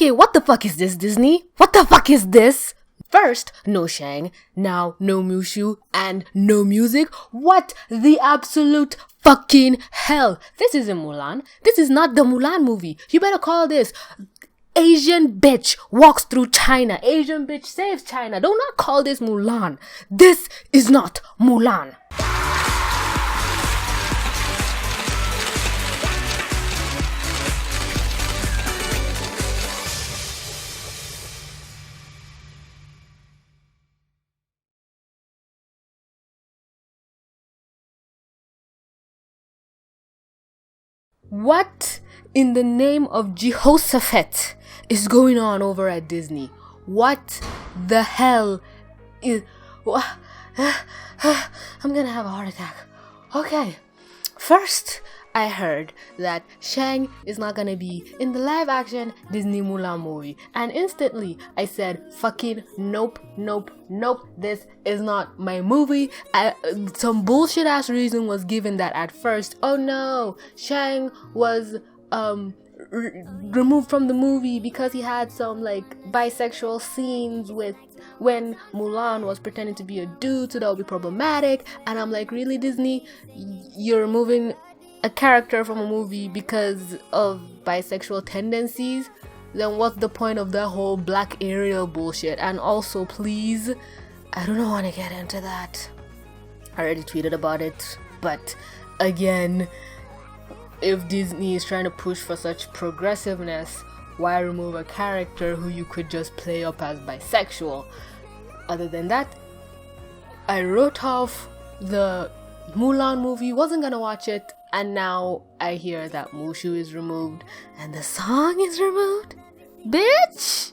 Okay, what the fuck is this, Disney? What the fuck is this? First, no Shang, now no Mushu, and no music. What the absolute fucking hell? This isn't Mulan. This is not the Mulan movie. You better call this Asian bitch walks through China. Asian bitch saves China. Do not call this Mulan. This is not Mulan. What in the name of Jehoshaphat is going on over at Disney? What the hell is... I'm gonna have a heart attack. Okay, first I heard that Shang is not gonna be in the live action Disney Mulan movie, and instantly I said fucking nope, this is not my movie. Some bullshit ass reason was given that at first, oh no, Shang was removed from the movie because he had some like bisexual scenes with when Mulan was pretending to be a dude, so that would be problematic. And I'm like, really, Disney? You're removing a character from a movie because of bisexual tendencies? Then what's the point of that whole Black Ariel bullshit? And also, please, I don't want to get into that. I already tweeted about it, but again, if Disney is trying to push for such progressiveness, why remove a character who you could just play up as bisexual? Other than that, I wrote off the Mulan movie, wasn't gonna watch it, and now I hear that Mushu is removed and the song is removed. Bitch!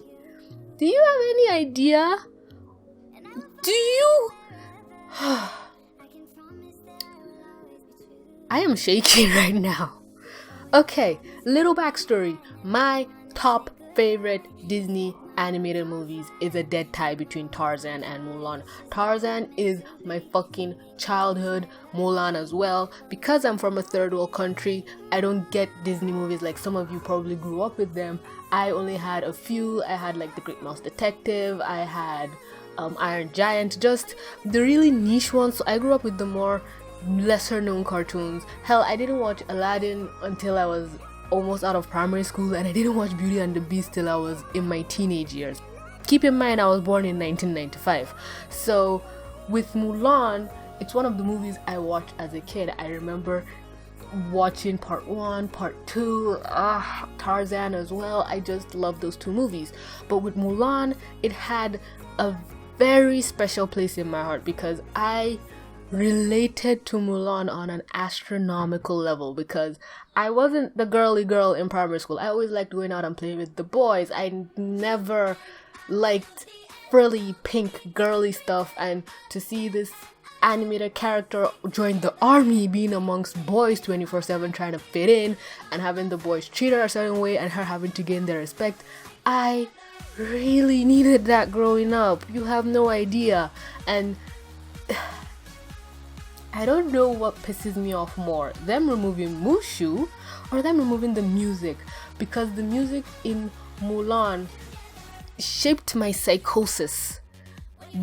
Do you have any idea? Do you? I am shaking right now. Okay, little backstory. My top favorite Disney animated movies is a dead tie between Tarzan and Mulan. Tarzan is my fucking childhood, Mulan as well. Because I'm from a third world country, I don't get Disney movies like some of you probably grew up with them. I only had a few. I had like The Great Mouse Detective, I had Iron Giant, just the really niche ones. So I grew up with the more lesser known cartoons. Hell, I didn't watch Aladdin until I was almost out of primary school, and I didn't watch Beauty and the Beast till I was in my teenage years. Keep in mind I was born in 1995. So with Mulan, it's one of the movies I watched as a kid. I remember watching part 1, part 2, Tarzan as well. I just love those two movies. But with Mulan, it had a very special place in my heart because I related to Mulan on an astronomical level, because I wasn't the girly girl in primary school. I always liked going out and playing with the boys. I never liked frilly pink girly stuff, and to see this animated character join the army, being amongst boys 24/7 trying to fit in, and having the boys treat her a certain way and her having to gain their respect, I really needed that growing up. You have no idea. And I don't know what pisses me off more, them removing Mushu or them removing the music, because the music in Mulan shaped my psychosis.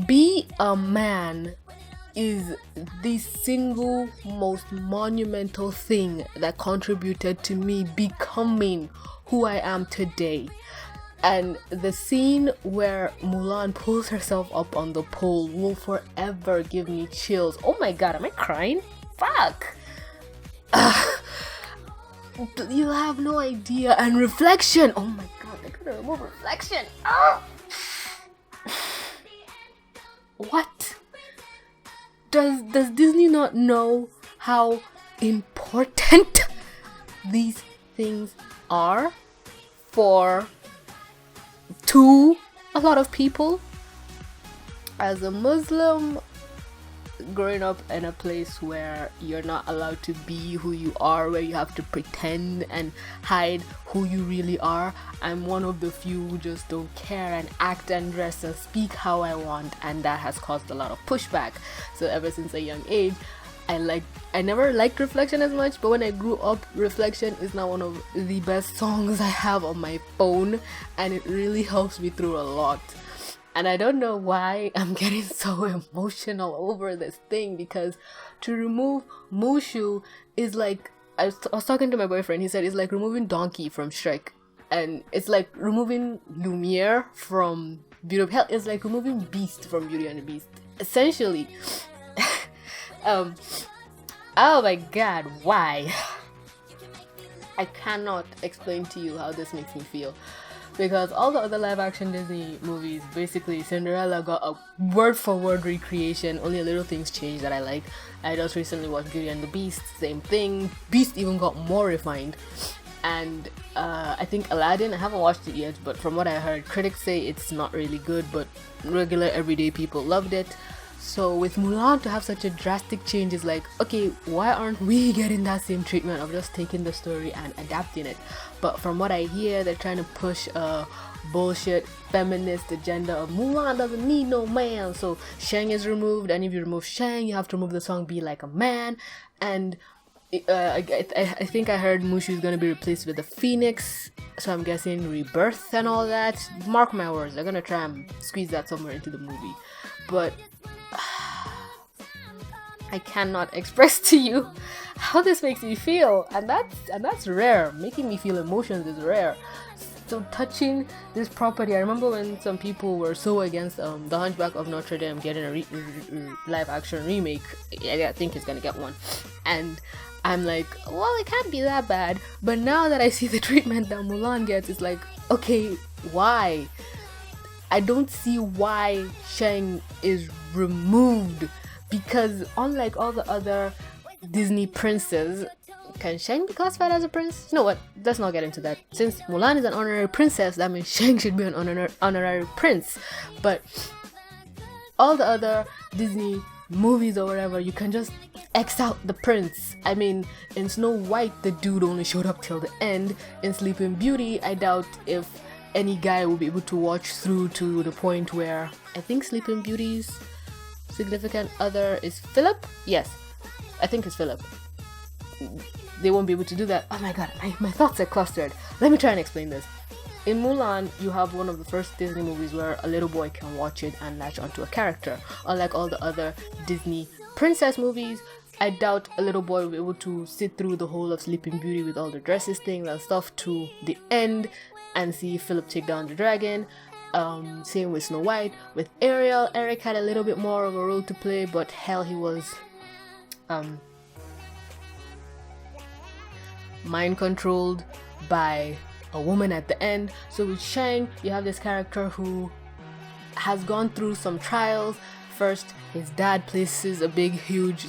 Be a Man is the single most monumental thing that contributed to me becoming who I am today. And the scene where Mulan pulls herself up on the pole will forever give me chills. Oh my god, am I crying? Fuck! You have no idea. And Reflection! Oh my god, I gotta remove Reflection! Oh. What? Does Disney not know how important these things are to a lot of people? As a Muslim, growing up in a place where you're not allowed to be who you are, where you have to pretend and hide who you really are, I'm one of the few who just don't care and act and dress and speak how I want, and that has caused a lot of pushback. So ever since a young age, I never liked Reflection as much, but when I grew up, Reflection is now one of the best songs I have on my phone, and it really helps me through a lot. And I don't know why I'm getting so emotional over this thing, because to remove Mushu is like, I was talking to my boyfriend, he said it's like removing Donkey from Shrek, and it's like removing Lumiere from Beauty of Hell, it's like removing Beast from Beauty and the Beast, essentially. Oh my god, why? I cannot explain to you how this makes me feel. Because all the other live action Disney movies, basically Cinderella got a word for word recreation, only a little things changed that I like. I just recently watched Beauty and the Beast, same thing. Beast even got more refined. And I think Aladdin, I haven't watched it yet, but from what I heard, critics say it's not really good, but regular everyday people loved it. So with Mulan to have such a drastic change is like, okay, why aren't we getting that same treatment of just taking the story and adapting it? But from what I hear, they're trying to push a bullshit feminist agenda of Mulan doesn't need no man. So Shang is removed, and if you remove Shang, you have to remove the song Be Like a Man. And I think I heard Mushu is going to be replaced with the Phoenix, so I'm guessing Rebirth and all that. Mark my words, they're going to try and squeeze that somewhere into the movie. But I cannot express to you how this makes me feel, and that's rare. Making me feel emotions is rare. So touching this property, I remember when some people were so against The Hunchback of Notre Dame getting a live action remake. I think it's gonna get one, and I'm like, well, it can't be that bad. But now that I see the treatment that Mulan gets, it's like, okay, why? I don't see why Shang is removed, because unlike all the other Disney princes, can Shang be classified as a prince? You know what? Let's not get into that. Since Mulan is an honorary princess, that means Shang should be an honorary prince. But all the other Disney movies or whatever, you can just X out the prince. I mean, in Snow White, the dude only showed up till the end. In Sleeping Beauty, I doubt if any guy will be able to watch through to the point where, I think Sleeping Beauty's significant other is Philip? Yes, I think it's Philip. They won't be able to do that. Oh my god, my thoughts are clustered. Let me try and explain this. In Mulan, you have one of the first Disney movies where a little boy can watch it and latch onto a character. Unlike all the other Disney princess movies, I doubt a little boy will be able to sit through the whole of Sleeping Beauty with all the dresses things and stuff to the end and see Philip take down the dragon. Same with Snow White. With Ariel, Eric had a little bit more of a role to play, but hell, he was mind controlled by a woman at the end. So with Shang, you have this character who has gone through some trials. First, his dad places a big, huge,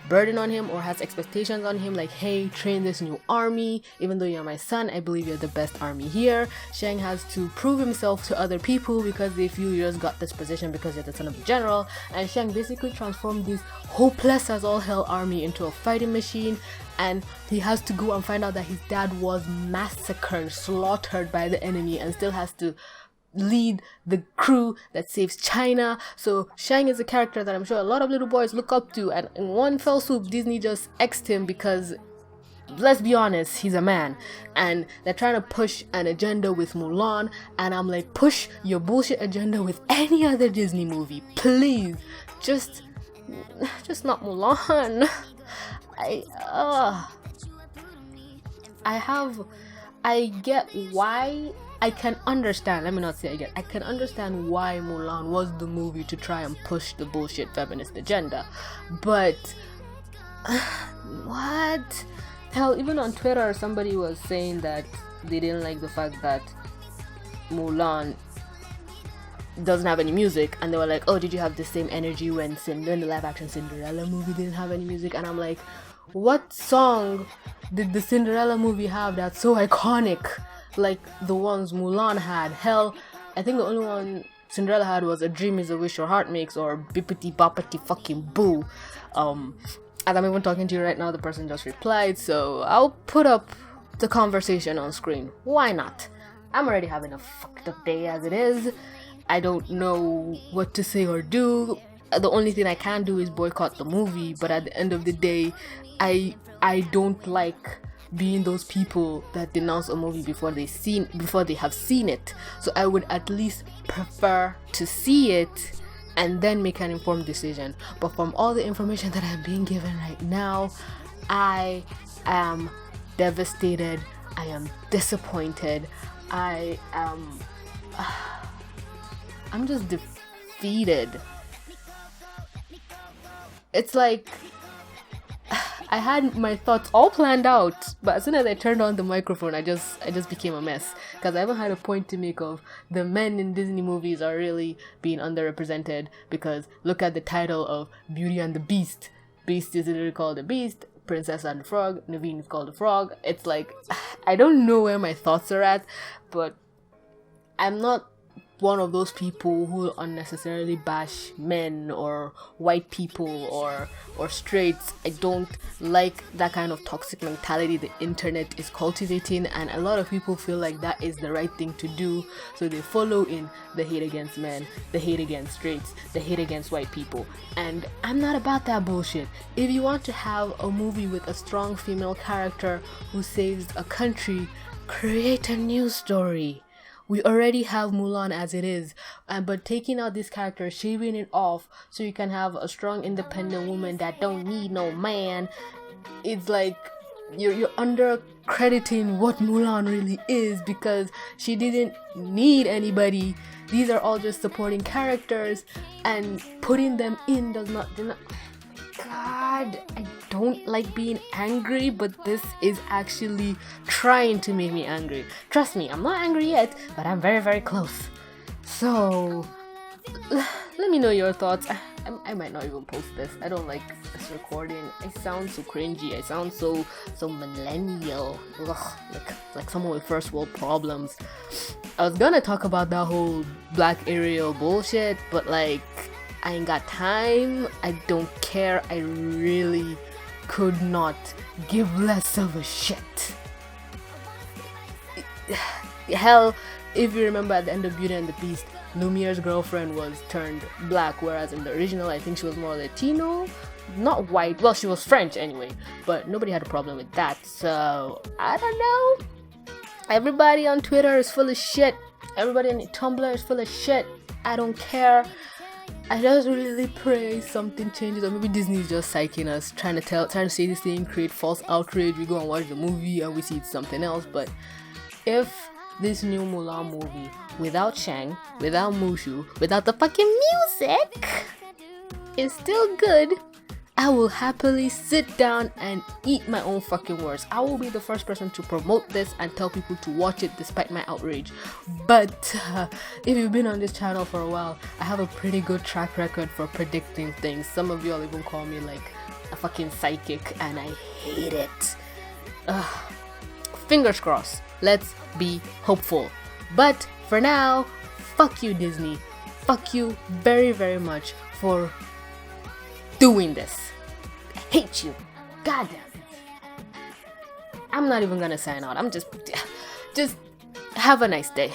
burden on him, or has expectations on him, like, hey, train this new army. Even though you're my son, I believe you're the best army here. Shang has to prove himself to other people because they feel you just got this position because you're the son of the general. And Shang basically transformed this hopeless as all hell army into a fighting machine. And he has to go and find out that his dad was massacred, slaughtered by the enemy, and still has to lead the crew that saves China. So Shang is a character that I'm sure a lot of little boys look up to, and in one fell swoop Disney just X'd him because, let's be honest, he's a man. And they're trying to push an agenda with Mulan, and I'm like, push your bullshit agenda with any other Disney movie, please. Just not Mulan. I get why. I can understand, let me not say I get, I can understand why Mulan was the movie to try and push the bullshit feminist agenda. But, what? Hell, even on Twitter, somebody was saying that they didn't like the fact that Mulan doesn't have any music, and they were like, oh, did you have the same energy when the live action Cinderella movie didn't have any music? And I'm like, what song did the Cinderella movie have that's so iconic like the ones Mulan had? Hell, I think the only one Cinderella had was A Dream Is a Wish Your Heart Makes, or Bippity Boppity Fucking Boo. As I'm even talking to you right now, the person just replied, so I'll put up the conversation on screen. Why not? I'm already having a fucked up day as it is. I don't know what to say or do. the only thing I can do is boycott the movie. But at the end of the day, I don't like being those people that denounce a movie before they have seen it. So I would at least prefer to see it and then make an informed decision. But from all the information that I'm being given right now, I am devastated. I am disappointed. I'm just defeated. It's like I had my thoughts all planned out, but as soon as I turned on the microphone, I just became a mess, because I even had a point to make of the men in Disney movies are really being underrepresented, because look at the title of Beauty and the Beast. Beast is literally called the Beast, Princess and the Frog, Naveen is called the Frog. It's like, I don't know where my thoughts are at, but I'm not one of those people who unnecessarily bash men or white people or straights. I don't like that kind of toxic mentality the internet is cultivating, and a lot of people feel like that is the right thing to do, so they follow in the hate against men, the hate against straights, the hate against white people. And I'm not about that bullshit. If you want to have a movie with a strong female character who saves a country, create a new story. We already have Mulan as it is, but taking out this character, shaving it off so you can have a strong independent woman that don't need no man, it's like you're undercrediting what Mulan really is, because she didn't need anybody. These are all just supporting characters, and putting them in does not. God, I don't like being angry, but this is actually trying to make me angry. Trust me, I'm not angry yet, but I'm very, very close. So, let me know your thoughts. I might not even post this. I don't like this recording. I sound so cringy. I sound so millennial. Ugh, like someone with first world problems. I was gonna talk about that whole Black Ariel bullshit, but like, I ain't got time. I don't care. I really could not give less of a shit. Hell, if you remember at the end of Beauty and the Beast, Lumiere's girlfriend was turned black, whereas in the original I think she was more Latino, not white. Well, she was French anyway, but nobody had a problem with that. So I don't know. Everybody on Twitter is full of shit. Everybody on Tumblr is full of shit. I don't care. I just really pray something changes, or maybe Disney is just psyching us, trying to say this thing, create false outrage. We go and watch the movie and we see it's something else. But if this new Mulan movie, without Shang, without Mushu, without the fucking music, is still good, I will happily sit down and eat my own fucking words. I will be the first person to promote this and tell people to watch it despite my outrage. But if you've been on this channel for a while, I have a pretty good track record for predicting things. Some of y'all even call me like a fucking psychic, and I hate it. Fingers crossed. Let's be hopeful. But for now, fuck you, Disney. Fuck you very, very much for doing this. I hate you. God damn it. I'm not even gonna sign out. I'm just have a nice day.